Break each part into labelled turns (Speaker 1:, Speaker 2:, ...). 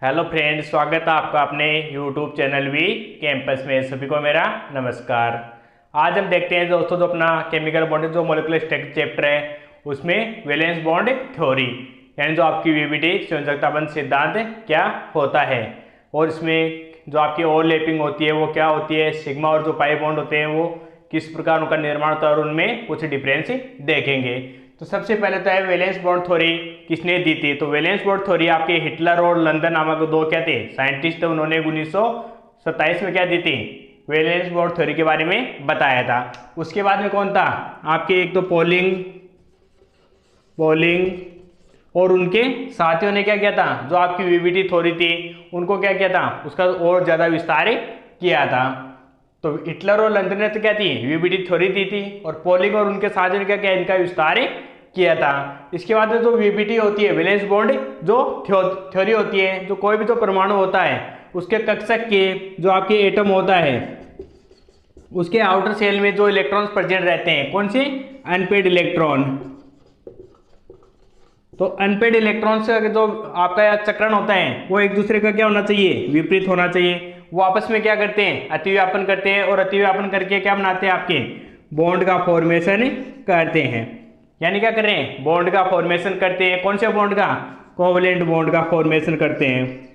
Speaker 1: Hello friends, स्वागत है आपका अपने यूट्यूब चैनल वी कैंपस में। सभी को मेरा नमस्कार। आज हम देखते हैं दोस्तों जो अपना केमिकल बॉन्ड जो मॉलिक्यूलर स्ट्रक्चर चैप्टर है उसमें वैलेंस बॉन्ड थ्योरी यानी जो आपकी वीबीटी संयोजकता बंध सिद्धांत क्या होता है और इसमें जो आपकी ओवरलैपिंग होती है वो क्या होती है, सिग्मा और जो पाई बॉन्ड होते हैं वो किस प्रकार उनका निर्माण होता है और उनमें कुछ डिफरेंस देखेंगे। तो सबसे पहले तो है वैलेंस बॉन्ड थ्योरी किसने दी थी। तो वैलेंस बॉन्ड थ्योरी आपके हिटलर और लंदन नामक दो क्या थे साइंटिस्ट थे, उन्होंने 1927 में क्या दी थी वैलेंस बॉन्ड थ्योरी के बारे में बताया था। उसके बाद में कौन था आपके, एक तो पॉलिंग और उनके साथियों ने क्या किया था, जो आपकी वीबीटी थ्योरी थी उनको क्या किया था, उसका और ज्यादा विस्तार किया था। तो हिटलर और लंदन ने तो क्या थी वीबीटी थ्योरी दी थी और पॉलिंग और उनके साथियों ने क्या किया, इनका विस्तार किया था। इसके बाद जो वीबीटी होती है वैलेंस बॉन्ड जो थ्योरी होती है, जो कोई भी जो परमाणु होता है उसके कक्षक के जो आपके एटम होता है उसके आउटर सेल में जो इलेक्ट्रॉन्स प्रेजेंट रहते हैं, कौन से अनपेड इलेक्ट्रॉन। तो अनपेड इलेक्ट्रॉन्स का जो आपका चक्रण होता है वो एक दूसरे का क्या होना चाहिए, विपरीत होना चाहिए। वो आपस में क्या करते हैं, अतिव्यापन करते हैं और अतिव्यापन करके क्या बनाते हैं, आपके बॉन्ड का फॉर्मेशन करते हैं। यानी क्या कर रहे हैं, बॉन्ड का फॉर्मेशन करते हैं। कौन से बॉन्ड का, कोवलेंट बॉन्ड का फॉर्मेशन करते हैं।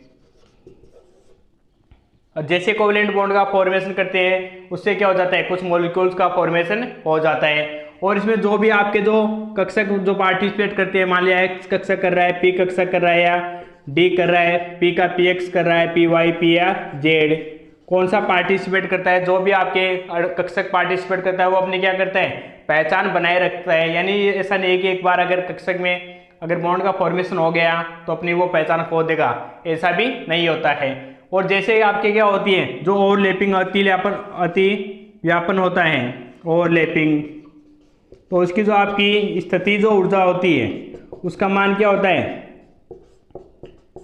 Speaker 1: और जैसे कोवलेंट बॉन्ड का फॉर्मेशन करते हैं उससे क्या हो जाता है, कुछ मॉलिक्यूल्स का फॉर्मेशन हो जाता है। और इसमें जो भी आपके जो कक्षक जो पार्टिसिपेट करते हैं, मान लिया एक्स कक्षक कर रहा है, पी कक्षक कर रहा है या डी कर रहा है, पी का पी एक्स कर रहा है, पी वाई पी या जेड, कौन सा पार्टिसिपेट करता है, जो भी आपके कक्षक पार्टिसिपेट करता है वो अपनी क्या करता है, पहचान बनाए रखता है। यानी ऐसा नहीं कि एक बार अगर कक्षक में अगर बॉन्ड का फॉर्मेशन हो गया तो अपनी वो पहचान खो देगा, ऐसा भी नहीं होता है। और जैसे आपके क्या होती है, जो ओवरलैपिंग अतिव्यापन होता है ओवरलैपिंग, तो उसकी जो आपकी स्थितिज ऊर्जा होती है उसका मान क्या होता है,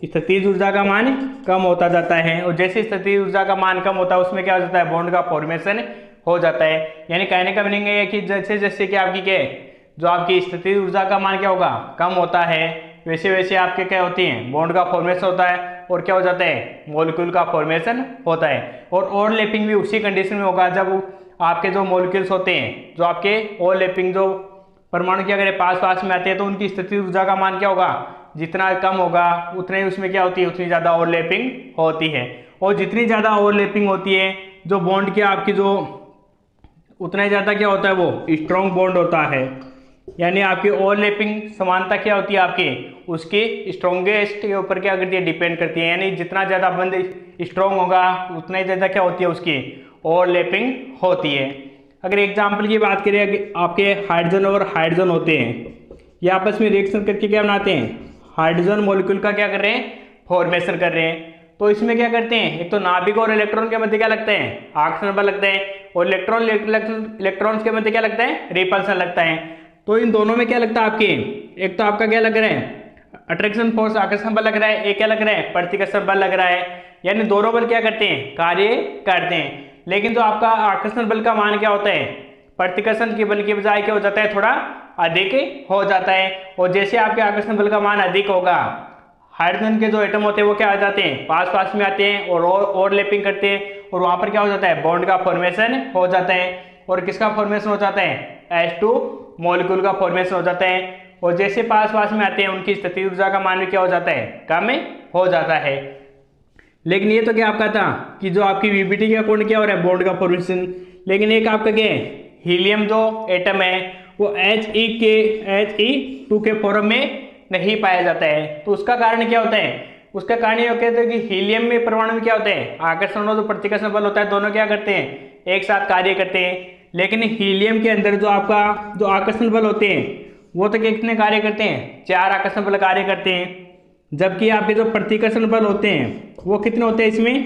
Speaker 1: स्थितिज ऊर्जा का मान कम होता जाता है। और जैसे स्थितिज ऊर्जा का मान कम होता है उसमें क्या हो जाता है, बॉन्ड का फॉर्मेशन हो जाता है। यानी कहने का मीनिंग है कि जैसे जैसे कि आपकी क्या जो आपकी स्थितिज ऊर्जा का मान क्या होगा, कम होता है, वैसे वैसे आपके क्या होती हैं, बॉन्ड का फॉर्मेशन होता है और क्या हो जाता है, मॉलिक्यूल का फॉर्मेशन होता है। और ओवरलैपिंग भी उसी कंडीशन में होगा जब आपके जो मॉलिक्यूल्स होते हैं, जो आपके ओवरलैपिंग जो परमाणु की अगर पास पास में आते हैं तो उनकी स्थितिज ऊर्जा का मान क्या होगा, जितना कम होगा उतने ही उसमें क्या होती है, उतनी ज़्यादा ओवरलैपिंग होती है। और जितनी ज़्यादा ओवरलैपिंग होती है जो बॉन्ड की आपकी जो, उतना ही ज़्यादा क्या होता है, वो स्ट्रॉन्ग बॉन्ड होता है। यानी आपकी ओवरलैपिंग समानता क्या होती है आपकी, उसकी स्ट्रॉन्गेस्ट के ऊपर क्या करती है, डिपेंड करती है। यानी जितना ज़्यादा बंद स्ट्रॉन्ग होगा उतना ही ज़्यादा क्या होती है, उसकी ओवरलैपिंग होती है। अगर एग्जाम्पल की बात करें, आपके हाइड्रोजन और हाइड्रोजन होते हैं, ये आपस में रिएक्शन करके क्या बनाते हैं, हाइड्रोजन मॉलिक्यूल का क्या कर रहे हैं, फॉर्मेशन कर रहे हैं। तो इसमें क्या करते हैं, एक तो नाभिक और इलेक्ट्रॉन के मध्य क्या लगते हैं, आकर्षण बल लगते हैं, और इलेक्ट्रॉन्स के मध्य क्या लगता है, रिपल्सन लगता है। तो इन दोनों में क्या लगता है आपके, एक तो आपका क्या लग रहा है, अट्रैक्शन फोर्स आकर्षण बल लग रहा है, एक क्या लग रहा है, प्रतिकर्षण बल लग रहा है। यानी दोनों बल क्या करते हैं, कार्य करते हैं। लेकिन जो आपका आकर्षण बल का मान क्या होता है, प्रतिकर्षण के बल के बजाय क्या हो जाता है, थोड़ा अधिक हो जाता है। और जैसे आपके आकर्षण बल का मान अधिक होगा, हाइड्रोजन के जो एटम होते हैं वो क्या आ जाते हैं, पास पास में आते हैं और ओवरलैपिंग करते हैं, और वहां पर क्या हो जाता है, बॉन्ड का फॉर्मेशन हो जाता है। और किसका फॉर्मेशन हो जाता है, H2 मॉलिक्यूल का फॉर्मेशन हो जाता है। और जैसे पास पास में आते हैं उनकी स्थितिज ऊर्जा का मान भी क्या हो जाता है, कम हो जाता है। लेकिन ये तो क्या आपका था कि जो आपकी वीबीटी का कोण क्या हो रहा है, बॉन्ड का फॉर्मेशन। लेकिन एक आपका क्या है, हीलियम जो एटम है वो He2 के फॉर्म में नहीं पाया जाता है। तो उसका कारण क्या होता है, उसका कारण ये कहते हैं कि हीलियम में परमाणु में क्या होते हैं, आकर्षण और जो प्रतिकर्षण बल होता है दोनों क्या करते हैं, एक साथ कार्य करते हैं। लेकिन हीलियम के अंदर जो आपका जो आकर्षण बल होते हैं वो तो कितने कार्य करते हैं, 4 आकर्षण बल कार्य करते हैं। जबकि आपके जो प्रतिकर्षण बल होते हैं वो कितने होते हैं, इसमें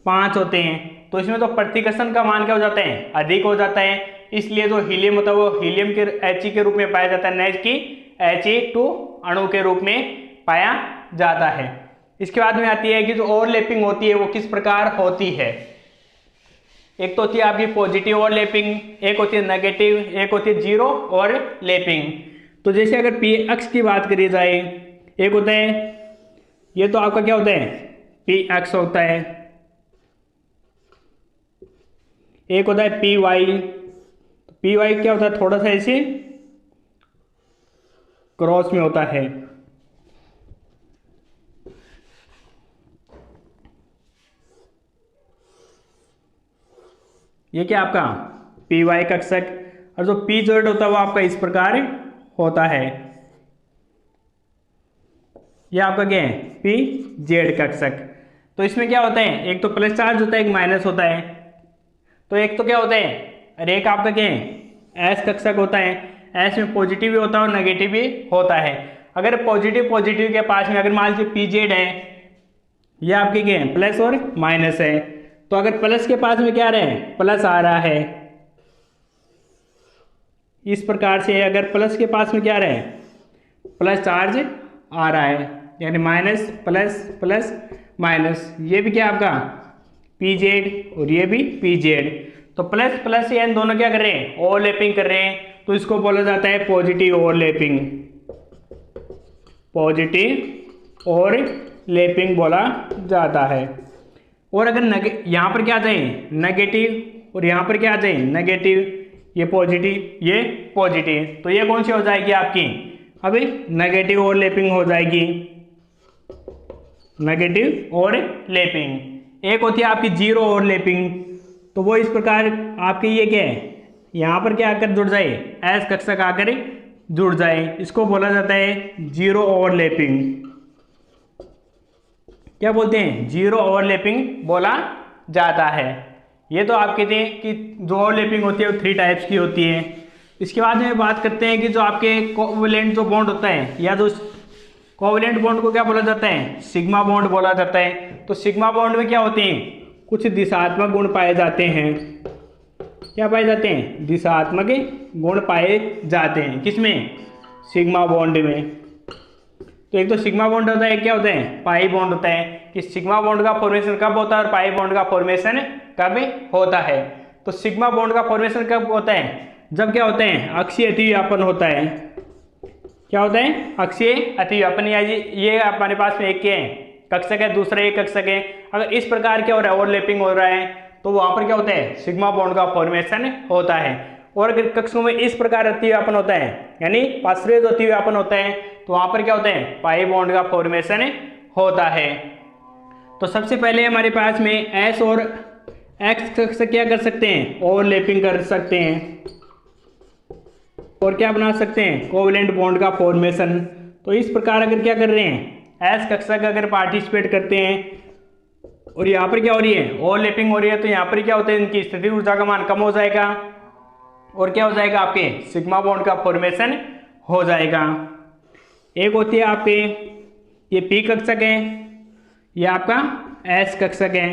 Speaker 1: 5 होते हैं। तो इसमें तो प्रतिकर्षण का मान क्या हो जाता है, अधिक हो जाता है। इसलिए जो हीलियम होता है वो हीलियम के He के रूप में पाया जाता है, न कि He2 अणु के रूप में पाया जाता है। इसके बाद में आती है कि जो ओवरलैपिंग होती है वो किस प्रकार होती है। एक तो होती है आपकी पॉजिटिव ओवरलैपिंग, एक होती है नेगेटिव, एक होती है जीरो ओवरलैपिंग। तो जैसे अगर पी अक्ष की बात करी जाए, एक होता है, ये तो आपका क्या होता है, पी एक्स होता है, एक होता है पी वाई। पी वाई क्या होता है, थोड़ा सा ऐसे क्रॉस में होता है। ये क्या आपका पी वाई कक्षक, और जो पी जेड होता है वो आपका इस प्रकार होता है। ये आपका क्या है, पी जेड कक्षक। तो इसमें क्या होता है, एक तो प्लस चार्ज होता है, एक माइनस होता है। तो एक तो क्या होता है, और एक आपका क्या है एस कक्षक होता है। एस में पॉजिटिव भी होता है और नेगेटिव भी होता है। अगर पॉजिटिव पॉजिटिव के पास में अगर मान लीजिए पी जेड है, ये आपके क्या है प्लस और माइनस है, तो अगर प्लस के पास में क्या रहे प्लस आ रहा है, इस प्रकार से अगर प्लस के पास में क्या रहे प्लस चार्ज आ रहा है, यानी माइनस प्लस प्लस माइनस, ये भी क्या आपका पी जेड और ये भी पी जेड। तो प्लस प्लस ये इन दोनों क्या कर रहे हैं ओवरलैपिंग कर रहे हैं, तो इसको बोला जाता है पॉजिटिव ओवरलैपिंग। पॉजिटिव ओवरलैपिंग बोला जाता है। और अगर यहाँ पर क्या आ जाए नेगेटिव और यहाँ पर क्या आ जाए नेगेटिव, ये पॉजिटिव ये पॉजिटिव, तो ये कौन सी हो जाएगी आपकी अभी नेगेटिव ओवरलैपिंग हो जाएगी। Negative overlapping. एक होती है आपकी जीरो ओवरलैपिंग, तो वो इस प्रकार आपके ये क्या है यहाँ पर क्या आकर जुड़ जाए एस कक्षक आकर जुड़ जाए, इसको बोला जाता है जीरो ओवरलैपिंग। क्या बोलते हैं जीरो ओवरलैपिंग बोला जाता है। ये तो आपके थे कि जो ओवरलैपिंग होती है वो 3 टाइप्स की होती है। इसके बाद में बात करते हैं कि जो आपके कोवैलेंट जो बॉन्ड होता है, या जो कोवैलेंट बॉन्ड को क्या बोला जाता है सिग्मा बॉन्ड बोला जाता है। तो सिग्मा बॉन्ड में क्या होते हैं कुछ दिशात्मक गुण पाए जाते हैं। क्या पाए जाते हैं दिशात्मक गुण पाए जाते हैं किसमें सिग्मा बॉन्ड में। तो एक तो सिग्मा बॉन्ड होता है, क्या होता है पाई बॉन्ड होता है, कि सिग्मा बॉन्ड का फॉर्मेशन कब होता है और पाई बॉन्ड का फॉर्मेशन कब होता है। तो सिग्मा बॉन्ड का फॉर्मेशन कब होता है जब क्या होते हैं अक्षीय अतिव्यापन होता है। क्या होता है अक्षीय अतिव्यापन, या ये हमारे पास में एक क्या है कक्षक है, दूसरा एक कक्षक है। अगर इस प्रकार क्या हो रहा है ओवरलैपिंग हो रहा है तो वहां पर क्या होता है सिग्मा बॉन्ड का फॉर्मेशन होता है। और अगर कक्षकों में इस प्रकार अतिव्यापन होता है यानी पार्श्वीय अतिव्यापन होता है तो वहां पर क्या होता है पाई बॉन्ड का फॉर्मेशन होता है। तो सबसे पहले हमारे पास में एस और एक्स कक्षक क्या कर सकते हैं ओवरलैपिंग कर सकते हैं और क्या बना सकते हैं कोवैलेंट बॉन्ड का फॉर्मेशन। तो इस प्रकार अगर क्या कर रहे हैं एस कक्षक अगर पार्टिसिपेट करते हैं और यहाँ पर क्या हो रही है ओवरलैपिंग हो रही है, तो यहाँ पर क्या होता है इनकी स्थितिज ऊर्जा का मान कम हो जाएगा और क्या हो जाएगा आपके सिग्मा बॉन्ड का फॉर्मेशन हो जाएगा। एक होती है आपके ये पी कक्षक है, ये आपका एस कक्षक है।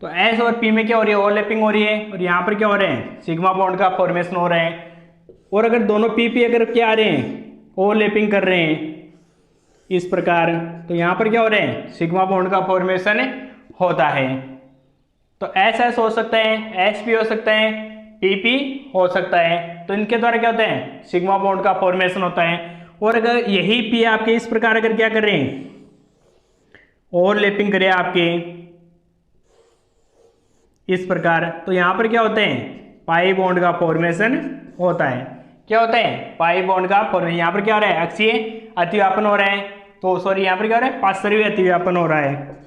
Speaker 1: तो एस और पी में क्या हो रही है ओवरलैपिंग हो रही है और यहाँ पर क्या हो रहे हैं सिग्मा बॉन्ड का फॉर्मेशन हो रहा है। और अगर दोनों पी अगर क्या आ रहे हैं ओवरलैपिंग कर रहे हैं इस प्रकार, तो यहाँ पर क्या हो रहे हैं सिग्मा बॉन्ड का फॉर्मेशन होता है। तो एस एस हो सकता है, एस पी हो सकता है, पी पी हो सकता है। तो इनके द्वारा क्या होता है सिग्मा बॉन्ड का फॉर्मेशन होता है। और अगर यही पी आपके इस प्रकार अगर क्या कर रहे हैं ओवरलैपिंग करें आपके इस प्रकार, तो यहाँ पर क्या होते हैं पाई बॉन्ड का फॉर्मेशन होता है। क्या होता है पाई बॉन्ड का फॉर्मेशन। यहाँ पर क्या हो रहा है अक्षीय अतिव्यापन हो रहा है, तो सॉरी यहाँ पर क्या हो रहा है पार्श्वीय अतिव्यापन हो रहा है।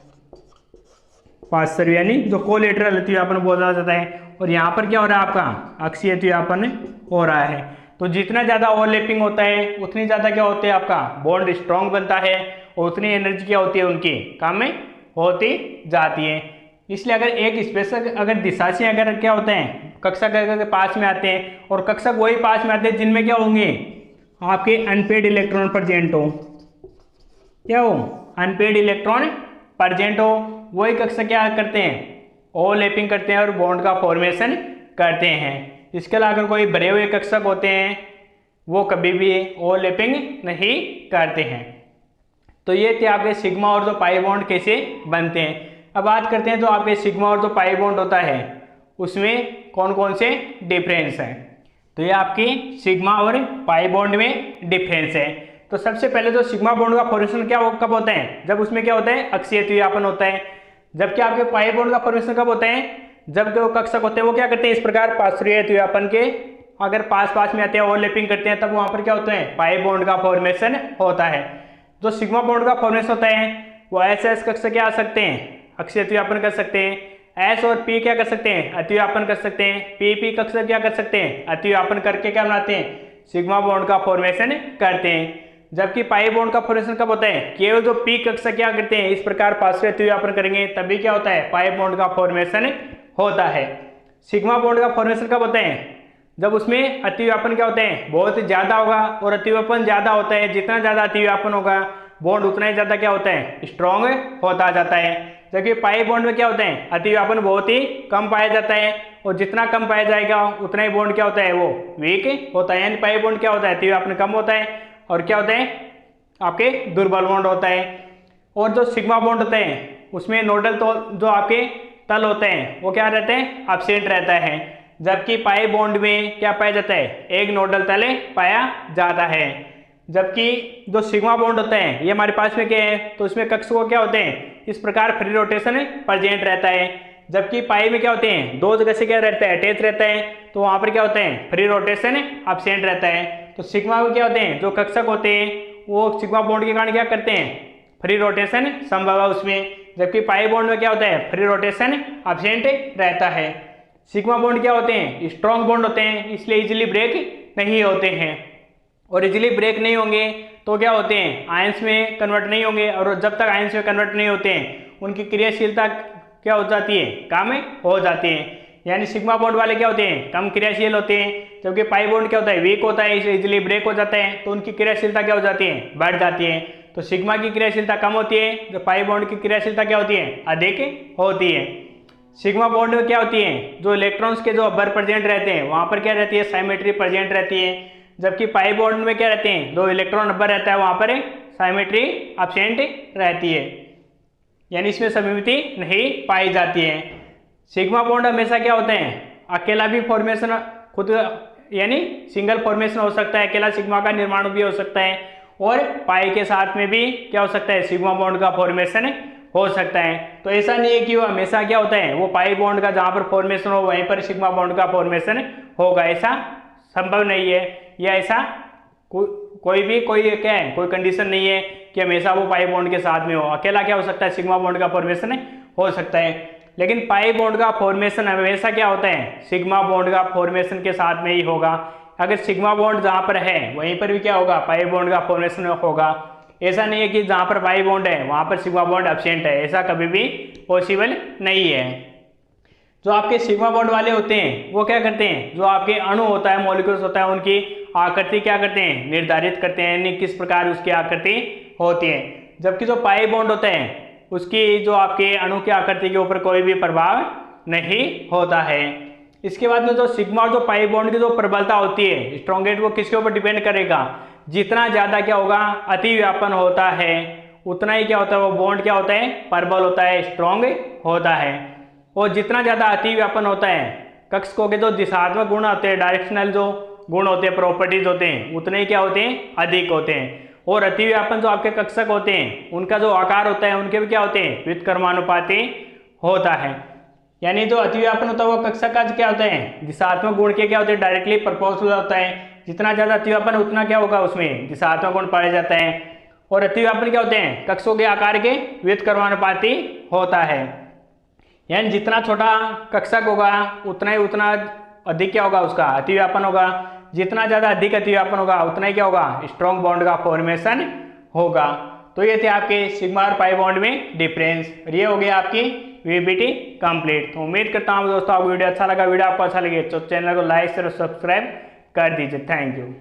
Speaker 1: पार्श्वीय यानी जो कोलेटरल अतिव्यापन बोला जाता है। और यहाँ पर क्या हो रहा है आपका अक्षीय अतिव्यापन हो रहा है। तो जितना ज़्यादा ओवरलैपिंग होता है उतनी ज़्यादा क्या होते हैं आपका बॉन्ड स्ट्रॉन्ग बनता है और उतनी एनर्जी क्या होती है उनकी काम में होती जाती है। इसलिए अगर एक स्पेशल अगर दिशा से अगर क्या होते हैं कक्षक अगर पास में आते हैं और कक्षक वही पास में आते हैं जिनमें क्या होंगे आपके अनपेड इलेक्ट्रॉन प्रेजेंट हो, क्या हो अनपेड इलेक्ट्रॉन प्रेजेंट हो, वही कक्षक क्या करते हैं ओवरलैपिंग करते हैं और बॉन्ड का फॉर्मेशन करते हैं। इसके अलावा अगर कोई भरे हुए कक्षक होते हैं वो कभी भी ओवरलैपिंग नहीं करते हैं। तो ये थे आपके सिग्मा और जो पाई बॉन्ड कैसे बनते हैं। अब बात करते हैं जो आपके सिग्मा और जो पाई बॉन्ड होता है उसमें कौन कौन से डिफरेंस हैं। तो ये आपकी सिग्मा और पाई बॉन्ड में डिफरेंस है। तो सबसे पहले जो सिग्मा बॉन्ड का फॉर्मेशन क्या कब होता है जब उसमें क्या होता है अक्षीय अतिव्यापन होता है। जबकि आपके पाई बॉन्ड का फॉर्मेशन कब होता है, जब जो कक्षक होते हैं वो क्या करते हैं, इस प्रकार पार्श्वीय द्विव्यापन के अगर पास पास में आते हैं, ओवरलैपिंग करते हैं, तब वहां पर क्या होता है, पाई बॉन्ड का फॉर्मेशन होता है। जो सिग्मा बॉन्ड का फॉर्मेशन होता है वो एस एस कक्षक क्या आ सकते हैं, अक्षीय द्विव्यापन कर सकते हैं। एस और पी क्या कर सकते हैं, अतिव्यापन कर सकते हैं। पी पी कक्षक क्या कर सकते हैं, अतिव्यापन करके क्या बनाते हैं, सिग्मा बॉन्ड का फॉर्मेशन करते हैं। जबकि पाई बॉन्ड का फॉर्मेशन कब होता है, केवल जो पी कक्षक क्या करते हैं, इस प्रकार पार्श्वीय अतिव्यापन करेंगे तभी क्या होता है, पाई बॉन्ड का फॉर्मेशन होता है। सिग्मा बॉन्ड का फॉर्मेशन कब होता है, जब उसमें अतिव्यापन क्या होते हैं, बहुत ज्यादा होगा, और अतिव्यापन ज्यादा होता है, जितना ज्यादा अतिव्यापन होगा बॉन्ड उतना ही ज्यादा क्या होता है, स्ट्रॉन्ग होता जाता है। जबकि पाई बॉन्ड में क्या होता है, अतिव्यापन बहुत ही कम पाया जाता है, और जितना कम पाया जाएगा उतना ही बॉन्ड क्या होता है, वो वीक होता है। यानी पाई बॉन्ड क्या होता है, अतिव्यापन कम होता है, और क्या होता है, आपके दुर्बल बॉन्ड होता है। और जो सिग्मा बॉन्ड होते हैं उसमें नोडल तो जो आपके तल होते हैं वो क्या रहते हैं, एब्सेंट रहता है। जबकि पाई बॉन्ड में क्या पाया जाता है, एक नोडल तल पाया जाता है। जबकि जो सिग्मा बॉन्ड होते हैं ये हमारे पास में क्या है, तो उसमें कक्षकों क्या होते हैं, इस प्रकार फ्री रोटेशन प्रेजेंट रहता है। जबकि पाई में क्या होते हैं, दो जगह से क्या रहता है, अटैच रहता है, तो वहां पर क्या होते हैं, फ्री रोटेशन एब्सेंट रहता है। तो सिग्मा में क्या होते हैं, जो कक्षक होते हैं वो सिग्मा बॉन्ड के कारण क्या करते हैं, फ्री रोटेशन संभव है उसमें। जबकि पाई बॉन्ड में क्या होता है, फ्री रोटेशन एब्सेंट रहता है। सिग्मा बॉन्ड क्या होते हैं, स्ट्रॉन्ग बॉन्ड होते हैं, इसलिए इजीली ब्रेक नहीं होते हैं। और इजीली ब्रेक नहीं होंगे तो क्या होते हैं, आयंस में कन्वर्ट नहीं होंगे, और जब तक आयंस में कन्वर्ट नहीं होते हैं उनकी क्रियाशीलता क्या हो जाती है, कम हो जाती है। यानी सिग्मा बॉन्ड वाले क्या होते हैं, कम क्रियाशील होते हैं, जबकि पाई बॉन्ड क्या होता है, वीक होता है, इसलिए इजीली ब्रेक हो जाता है, तो उनकी क्रियाशीलता क्या हो जाती है, बढ़ जाती है। तो सिग्मा की क्रियाशीलता कम होती है, जो पाई बॉन्ड की क्रियाशीलता क्या होती है, अधिक होती है। सिग्मा बॉन्ड में क्या होती है, जो इलेक्ट्रॉन्स के जो अब्बर प्रेजेंट रहते हैं वहां पर क्या रहती है, साइमेट्री प्रेजेंट रहती है। जबकि पाई बॉन्ड में क्या रहते हैं, जो इलेक्ट्रॉन अब्बर रहता है वहां पर साइमेट्री एब्सेंट रहती है, यानी इसमें सममिति नहीं पाई जाती है। सिग्मा बॉन्ड हमेशा क्या होते हैं, अकेला भी फॉर्मेशन खुद यानी सिंगल फॉर्मेशन हो सकता है, अकेला सिग्मा का निर्माण भी हो सकता है, और पाई के साथ में भी क्या हो सकता है, सिग्मा बॉन्ड का फॉर्मेशन हो सकता है। तो ऐसा नहीं है कि वो हमेशा क्या होता है, वो पाई बॉन्ड का जहां पर फॉर्मेशन हो वहीं पर सिग्मा बॉन्ड का फॉर्मेशन होगा, ऐसा संभव नहीं है। या ऐसा कोई क्या है, कोई कंडीशन नहीं है कि हमेशा वो पाई बॉन्ड के साथ में हो। अकेला क्या हो सकता है, सिग्मा बॉन्ड का फॉर्मेशन हो सकता है, लेकिन पाई बॉन्ड का फॉर्मेशन हमेशा क्या होता है, सिग्मा बॉन्ड का फॉर्मेशन के साथ में ही होगा। अगर सिग्मा बॉन्ड जहां पर है वहीं पर भी क्या होगा, पाई बॉन्ड का फॉर्मेशन होगा। ऐसा नहीं है कि जहां पर पाई बॉन्ड है वहां पर सिग्मा बॉन्ड एब्सेंट है, ऐसा कभी भी पॉसिबल नहीं है। जो आपके सिग्मा बॉन्ड वाले होते हैं वो क्या करते हैं, जो आपके अणु होता है, मॉलिक्यूल्स होता है, उनकी आकृति क्या करते हैं, निर्धारित करते हैं, यानी किस प्रकार उसकी आकृति होती है। जबकि जो पाई बॉन्ड होते हैं उसकी जो आपके अणु की आकृति के ऊपर कोई भी प्रभाव नहीं होता है। इसके बाद में जो सिग्मा और जो पाई बॉन्ड की जो प्रबलता होती है, स्ट्रॉन्गेट, वो किसके ऊपर डिपेंड करेगा, जितना ज्यादा क्या होगा, अतिव्यापन होता है उतना ही क्या होता है, वो बॉन्ड क्या होता है, प्रबल होता है, स्ट्रॉन्ग होता है। और जितना ज्यादा अतिव्यापन होता है, कक्षकों के जो दिशात्मक गुण होते हैं, डायरेक्शनल जो गुण होते हैं, प्रॉपर्टीज होते हैं, उतने ही क्या होते हैं, अधिक होते हैं। और अतिव्यापन जो आपके कक्षक होते हैं उनका जो आकार होता है उनके भी क्या होते हैं, व्युत्क्रमानुपाती होता है। यानी जो अतिव्यापन होता है वो कक्षक का क्या होता है, दिशात्मक गुण के क्या होते हैं, डायरेक्टली प्रोपोर्शनल होता है। जितना ज्यादा अतिव्यापन उतना क्या होगा, उसमें दिशात्मक गुण पाया जाता है। और अतिव्यापन क्या होते हैं, कक्षकों के आकार के व्युत्क्रमानुपाती होता है। यानी जितना छोटा कक्षक होगा उतना अधिक क्या होगा, उसका अतिव्यापन होगा। जितना ज्यादा अधिक अतिव्यापन होगा उतना ही क्या होगा, स्ट्रॉन्ग बॉन्ड का फॉर्मेशन होगा। तो ये थे आपके सिग्मा और पाई बॉन्ड में डिफरेंस, और ये हो गया आपकी वीबीटी कंप्लीट। तो उम्मीद करता हूँ दोस्तों आपको वीडियो अच्छा लगा। वीडियो आपको अच्छा लगे तो चैनल को लाइक शेयर और सब्सक्राइब कर दीजिए। Thank you.